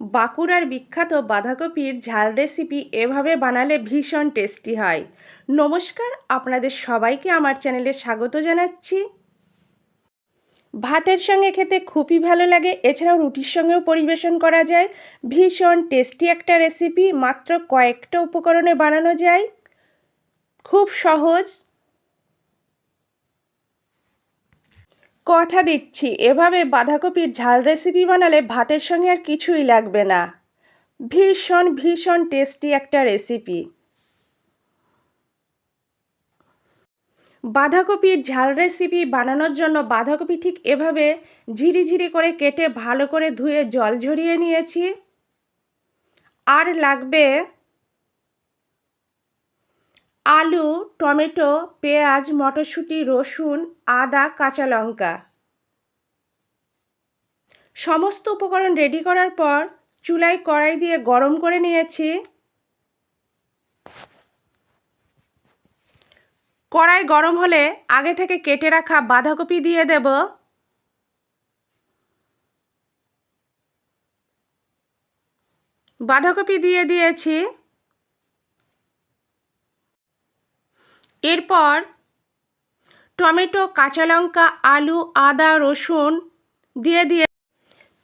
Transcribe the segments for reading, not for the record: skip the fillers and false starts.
বাঁকুড়ার বিখ্যাত বাঁধাকপির ঝাল রেসিপি এভাবে বানালে ভীষণ টেস্টি হয়। নমস্কার, আপনাদের সবাইকে আমার চ্যানেলে স্বাগত জানাচ্ছি। ভাতের সঙ্গে খেতে খুবই ভালো লাগে, এছাড়াও রুটির সঙ্গেও পরিবেশন করা যায়। ভীষণ টেস্টি একটা রেসিপি, মাত্র কয়েকটা উপকরণে বানানো যায়, খুব সহজ। কথা দিচ্ছি, এভাবে বাঁধাকপির ঝাল রেসিপি বানালে ভাতের সঙ্গে আর কিছুই লাগবে না। ভীষণ ভীষণ টেস্টি একটা রেসিপি। বাঁধাকপির ঝাল রেসিপি বানানোর জন্য বাঁধাকপি ঠিক এভাবে ঝিরিঝিরি করে কেটে ভালো করে ধুয়ে জল ঝরিয়ে নিয়েছি। আর লাগবে আলু, টমেটো, পেঁয়াজ, মটরশুঁটি, রসুন, আদা, কাঁচা লঙ্কা। সমস্ত উপকরণ রেডি করার পর চুলায় কড়াই দিয়ে গরম করে নিয়েছি। কড়াই গরম হলে আগে থেকে কেটে রাখা বাঁধাকপি দিয়ে দেব। বাঁধাকপি দিয়ে দিয়েছি। এরপর টমেটো, কাঁচা লঙ্কা, আলু, আদা, রসুন দিয়ে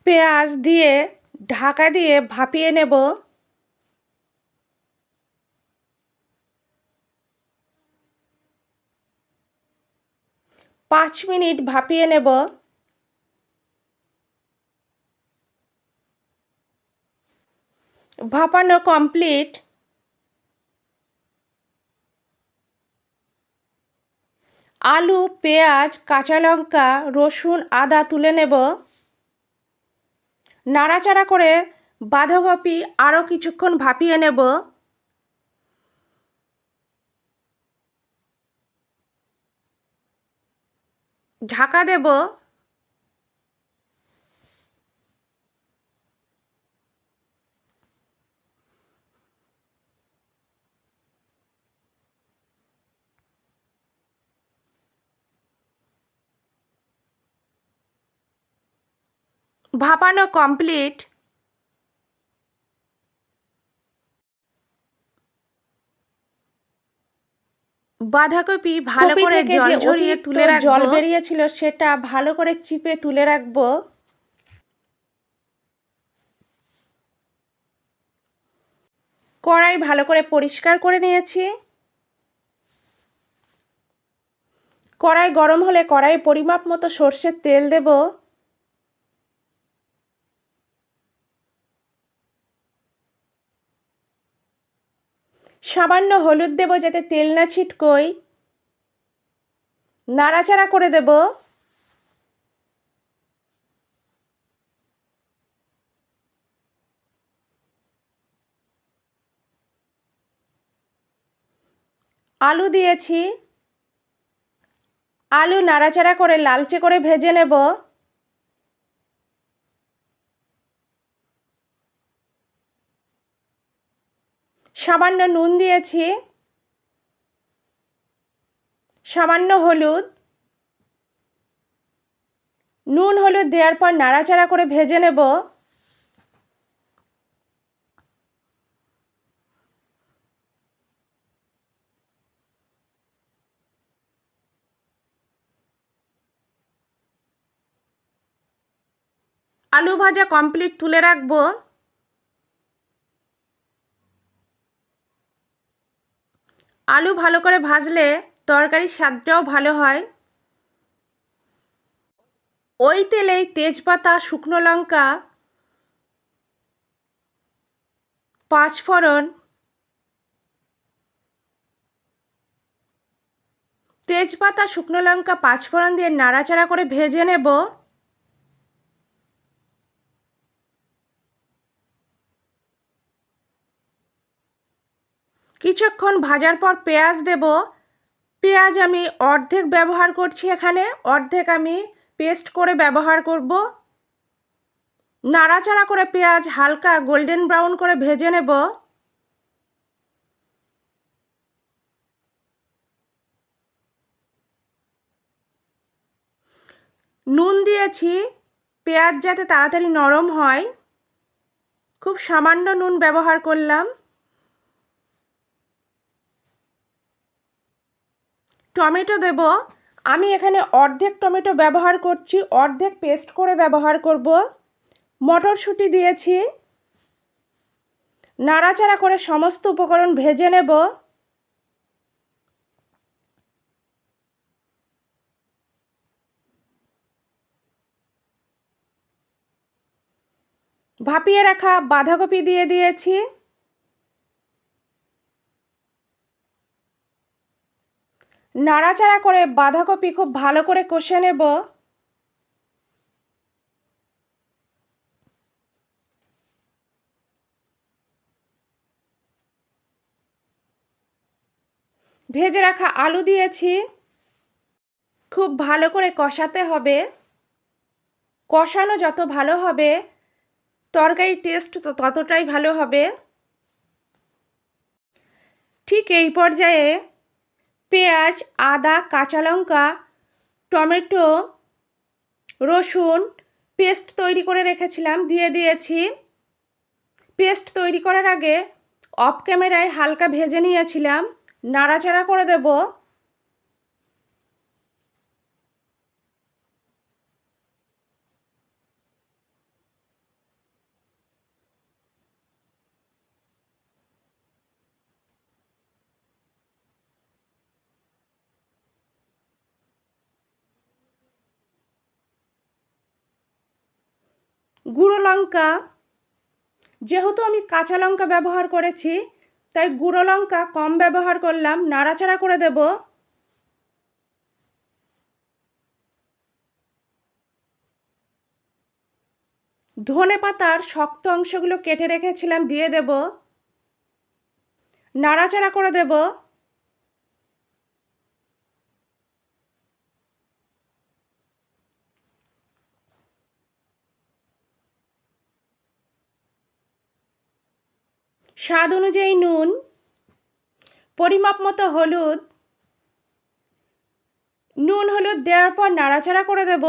পেঁয়াজ দিয়ে ঢাকা দিয়ে ভাপিয়ে নেব। 5 মিনিট ভাপিয়ে নেব। ভাপানো কমপ্লিট। আলু, পেঁয়াজ, কাঁচা লঙ্কা, রসুন, আদা তুলে নেব। নাড়াচাড়া করে বাঁধাকপি আরও কিছুক্ষণ ভাপিয়ে নেব। ঢাকা দেব। ভাপানো কমপ্লিট। বাঁধাকপি ভালো করে জল ঝরিয়ে তুলে রাখবো। জল বেরিয়েছিল সেটা ভালো করে চিপে তুলে রাখবো। কড়াই ভালো করে পরিষ্কার করে নিয়েছি। কড়াই গরম হলে কড়াইয়ে পরিমাপ মতো সর্ষের তেল দেব। সামান্য হলুদ দেব যাতে তেল না ছিটকোয়। নাড়াচাড়া করে দেব। আলু দিয়েছি। আলু নাড়াচাড়া করে লালচে করে ভেজে নেব। সামান্য নুন দিয়েছি। সামান্য হলুদ। নুন হলুদ দেওয়ার পর নাড়াচাড়া করে ভেজে নেব। আলু ভাজা কমপ্লিট, তুলে রাখবো। আলু ভালো করে ভাজলে তরকারির স্বাদটাও ভালো হয়। ওই তেলেই তেজপাতা, শুকনো লঙ্কা, পাঁচফোড়ন, তেজপাতা, শুকনো লঙ্কা, পাঁচফোড়ন দিয়ে নাড়াচাড়া করে ভেজে নেব। কিছুক্ষণ ভাজার পর পেঁয়াজ দেব। পেঁয়াজ আমি অর্ধেক ব্যবহার করছি এখানে, অর্ধেক আমি পেস্ট করে ব্যবহার করব। নাড়াচাড়া করে পেঁয়াজ হালকা গোল্ডেন ব্রাউন করে ভেজে নেব। নুন দিয়েছি পেঁয়াজ যাতে তাড়াতাড়ি নরম হয়। খুব সামান্য নুন ব্যবহার করলাম। টমেটো দেব। আমি এখানে অর্ধেক টমেটো ব্যবহার করছি, অর্ধেক পেস্ট করে ব্যবহার করব। মটরশুঁটি দিয়েছি। নাড়াচাড়া করে সমস্ত উপকরণ ভেজে নেব। ভাপিয়ে রাখা বাঁধাকপি দিয়ে দিয়েছি। নাড়াচাড়া করে বাঁধাকপি খুব ভালো করে কষে নেব। ভেজে রাখা আলু দিয়েছি। খুব ভালো করে কষাতে হবে। কষানো যত ভালো হবে তরকারির টেস্ট ততটাই ভালো হবে। ঠিক এই পর্যায়ে পেঁয়াজ, আদা, কাঁচা লঙ্কা, টমেটো, রসুন পেস্ট তৈরি করে রেখেছিলাম দিয়ে দিয়েছি। পেস্ট তৈরি করার আগে অফ ক্যামেরায় হালকা ভেজে নিয়েছিলাম। নাড়াচাড়া করে দেব। গুঁড়ো লঙ্কা, যেহেতু আমি কাঁচা লঙ্কা ব্যবহার করেছি তাই গুঁড়ো লঙ্কা কম ব্যবহার করলাম। নাড়াচাড়া করে দেব। ধনে পাতার শক্ত অংশগুলো কেটে রেখেছিলাম দিয়ে দেব। নাড়াচাড়া করে দেব। স্বাদ অনুযায়ী নুন, পরিমাপ মতো হলুদ। নুন হলুদ দেওয়ার পর নাড়াচাড়া করে দেব।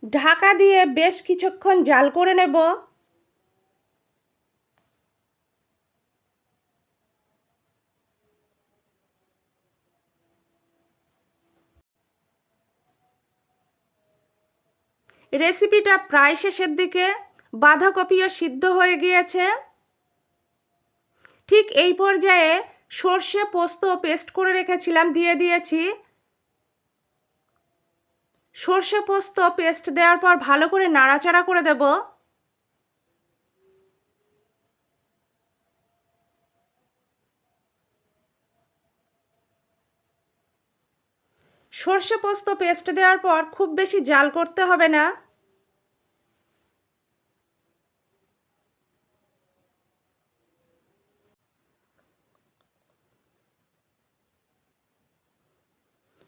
ঢাকা দিয়ে বেশ কিছুক্ষণ জাল করে নেব। রেসিপিটা প্রায় শেষের দিকে। বাঁধাকপিও সিদ্ধ হয়ে গিয়েছে। ঠিক এই পর্যায়ে সর্ষে পোস্ত পেস্ট করে রেখেছিলাম দিয়ে দিয়েছি। সর্ষে পোস্ত পেস্ট দেওয়ার পর ভালো করে নাড়াচাড়া করে দেব। সর্ষে পোস্ত পেস্ট দেওয়ার পর খুব বেশি জাল করতে হবে না।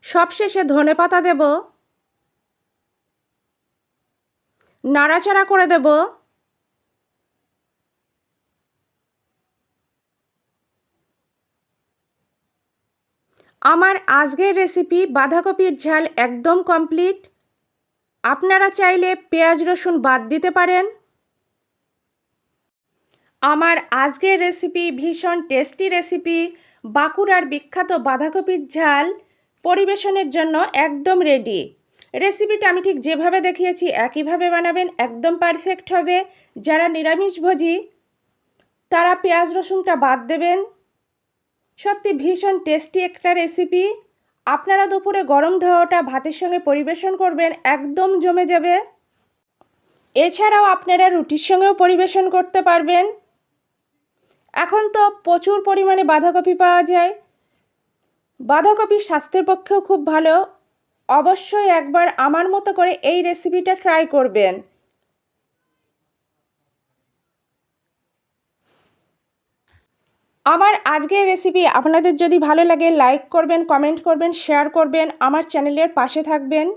সবশেষে ধনেপাতা দেব। নাড়াচাড়া করে দেব। আমার আজকের রেসিপি বাঁধাকপির ঝাল একদম কমপ্লিট। আপনারা চাইলে পেঁয়াজ রসুন বাদ দিতে পারেন। আমার আজকের রেসিপি ভীষণ টেস্টি রেসিপি। বাঁকুড়ার বিখ্যাত বাঁধাকপির ঝাল পরিবেশনের জন্য একদম রেডি। রেসিপিটা আমি ঠিক যেভাবে দেখিয়েছি একইভাবে বানাবেন, একদম পারফেক্ট হবে। যারা নিরামিষভোজী তারা পেঁয়াজ রসুনটা বাদ দেবেন। সত্যি ভীষণ টেস্টি একটা রেসিপি। আপনারা দুপুরে গরম ধোয়াটা ভাতের সঙ্গে পরিবেশন করবেন, একদম জমে যাবে। এছাড়াও আপনারা রুটির সঙ্গেও পরিবেশন করতে পারবেন। এখন তো প্রচুর পরিমাণে বাঁধাকপি পাওয়া যায়। বাঁধাকপি স্বাস্থ্যের পক্ষেও খুব ভালো। অবশ্যই একবার আমার মতো করে এই রেসিপিটা ট্রাই করবেন। আমার আজকের রেসিপি আপনাদের যদি ভালো লাগে লাইক করবেন, কমেন্ট করবেন, শেয়ার করবেন, আমার চ্যানেলের পাশে থাকবেন।